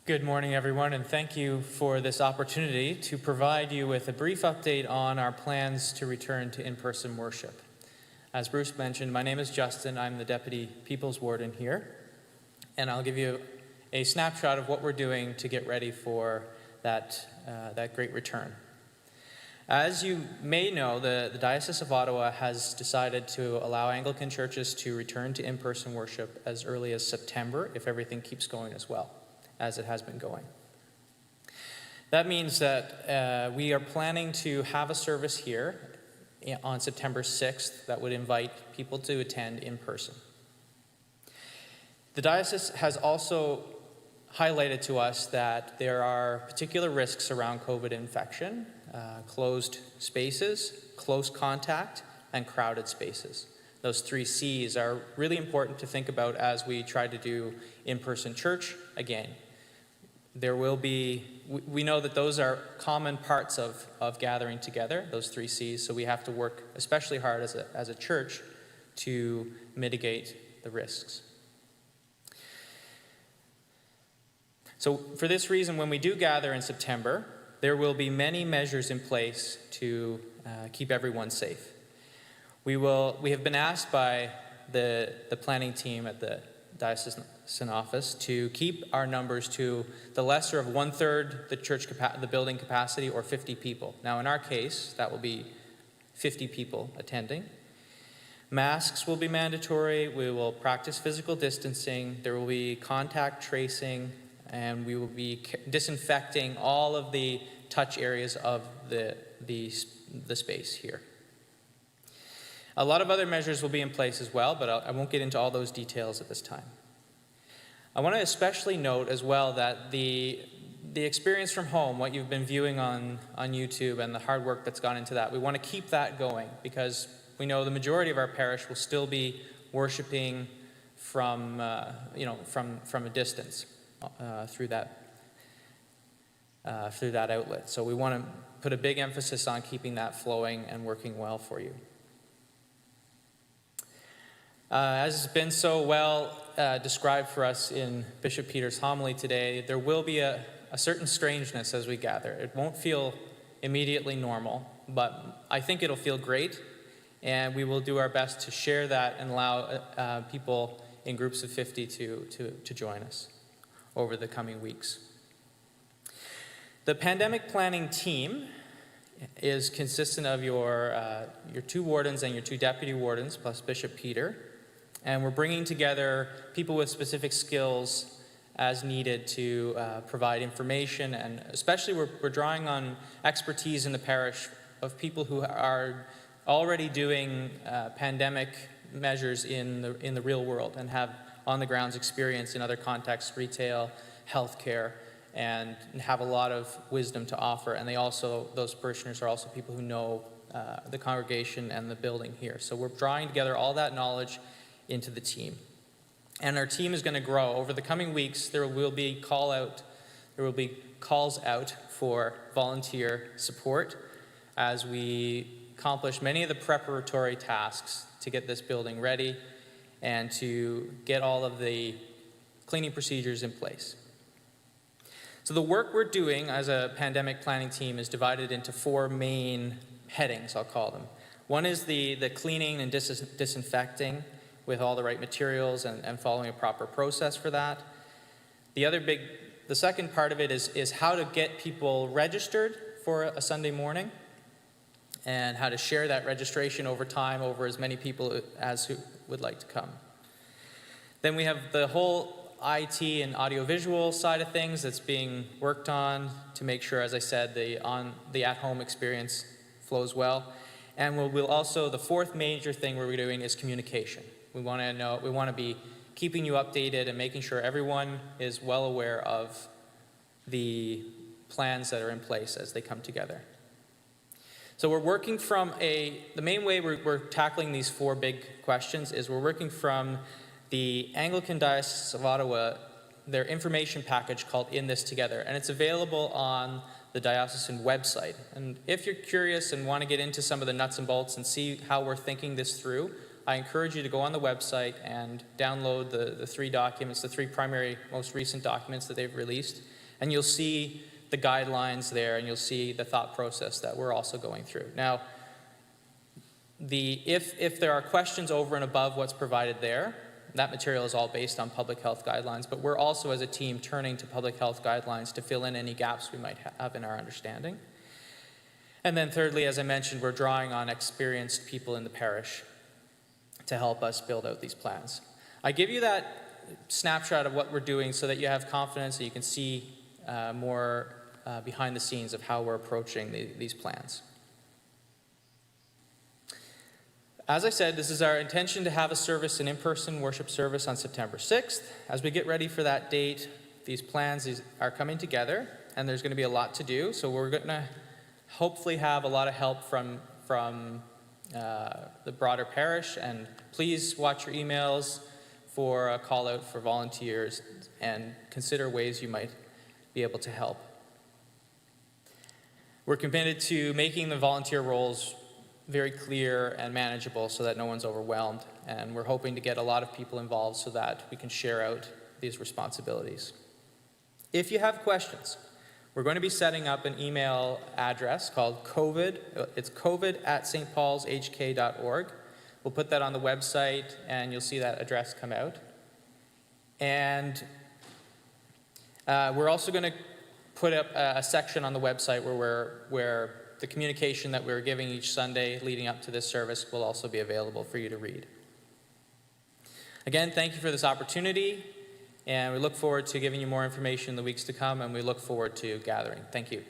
Good morning, everyone, and thank you for this opportunity to provide you with a brief update on our plans to return to in-person worship. As Bruce mentioned, my name is Justin. I'm the Deputy People's Warden here, and I'll give you a snapshot of what we're doing to get ready for that great return. As you may know, the Diocese of Ottawa has decided to allow Anglican churches to return to in-person worship as early as September, if everything keeps going as well as it has been going. That means that we are planning to have a service here on September 6th that would invite people to attend in person. The diocese has also highlighted to us that there are particular risks around COVID infection, closed spaces, close contact, and crowded spaces. Those 3 C's are really important to think about as we try to do in-person church again. We know that those are common parts of gathering together, those 3 C's, so we have to work especially hard as a church to mitigate the risks. So for this reason, when we do gather in September, there will be many measures in place to keep everyone safe. We have been asked by the planning team at the diocesan office to keep our numbers to the lesser of 1/3 the building capacity, or 50 people. Now, in our case, that will be 50 people attending. Masks will be mandatory. We will practice physical distancing. There will be contact tracing, and we will be disinfecting all of the touch areas of the space here. A lot of other measures will be in place as well, but I won't get into all those details at this time. I want to especially note as well that the experience from home, what you've been viewing on YouTube and the hard work that's gone into that, we want to keep that going because we know the majority of our parish will still be worshiping from a distance through that outlet. So we want to put a big emphasis on keeping that flowing and working well for you. As has been so well described for us in Bishop Peter's homily today, there will be a certain strangeness as we gather. It won't feel immediately normal, but I think it'll feel great, and we will do our best to share that and allow people in groups of 50 to join us over the coming weeks. The pandemic planning team is consistent of your 2 wardens and your 2 deputy wardens, plus Bishop Peter. And we're bringing together people with specific skills as needed to provide information, and especially we're drawing on expertise in the parish of people who are already doing pandemic measures in the real world and have on-the-grounds experience in other contexts, retail, healthcare, and have a lot of wisdom to offer. And those parishioners are also people who know the congregation and the building here. So we're drawing together all that knowledge into the team. And our team is going to grow. Over the coming weeks, there will be calls out for volunteer support as we accomplish many of the preparatory tasks to get this building ready and to get all of the cleaning procedures in place. So the work we're doing as a pandemic planning team is divided into 4 main headings, I'll call them. One is the cleaning and disinfecting with all the right materials and following a proper process for that. The second part of it is how to get people registered for a Sunday morning and how to share that registration over time over as many people as who would like to come. Then we have the whole IT and audiovisual side of things that's being worked on to make sure, as I said, the at-home experience flows well. And we'll also, the 4th major thing we're doing is communication. We want to be keeping you updated and making sure everyone is well aware of the plans that are in place as they come together. So we're working from the main way we're tackling these 4 big questions is we're working from the Anglican Diocese of Ottawa, their information package called In This Together, and it's available on the diocesan website. And if you're curious and want to get into some of the nuts and bolts and see how we're thinking this through, I encourage you to go on the website and download the three documents, the three primary, most recent documents that they've released, and you'll see the guidelines there, and you'll see the thought process that we're also going through. Now, if there are questions over and above what's provided there, that material is all based on public health guidelines, but we're also as a team turning to public health guidelines to fill in any gaps we might have in our understanding. And then thirdly, as I mentioned, we're drawing on experienced people in the parish to help us build out these plans. I give you that snapshot of what we're doing so that you have confidence, so you can see more behind the scenes of how we're approaching these plans. As I said, this is our intention to have a service, an in-person worship service on September 6th. As we get ready for that date, these plans are coming together, and there's going to be a lot to do. So we're going to hopefully have a lot of help from the broader parish, and please watch your emails for a call out for volunteers and consider ways you might be able to help. We're committed to making the volunteer roles very clear and manageable so that no one's overwhelmed, and we're hoping to get a lot of people involved so that we can share out these responsibilities. If you have questions, we're going to be setting up an email address called COVID. It's covid@stpaulshk.org. We'll put that on the website, and you'll see that address come out. And we're also going to put up a section on the website where the communication that we're giving each Sunday leading up to this service will also be available for you to read. Again, thank you for this opportunity, and we look forward to giving you more information in the weeks to come, and we look forward to gathering. Thank you.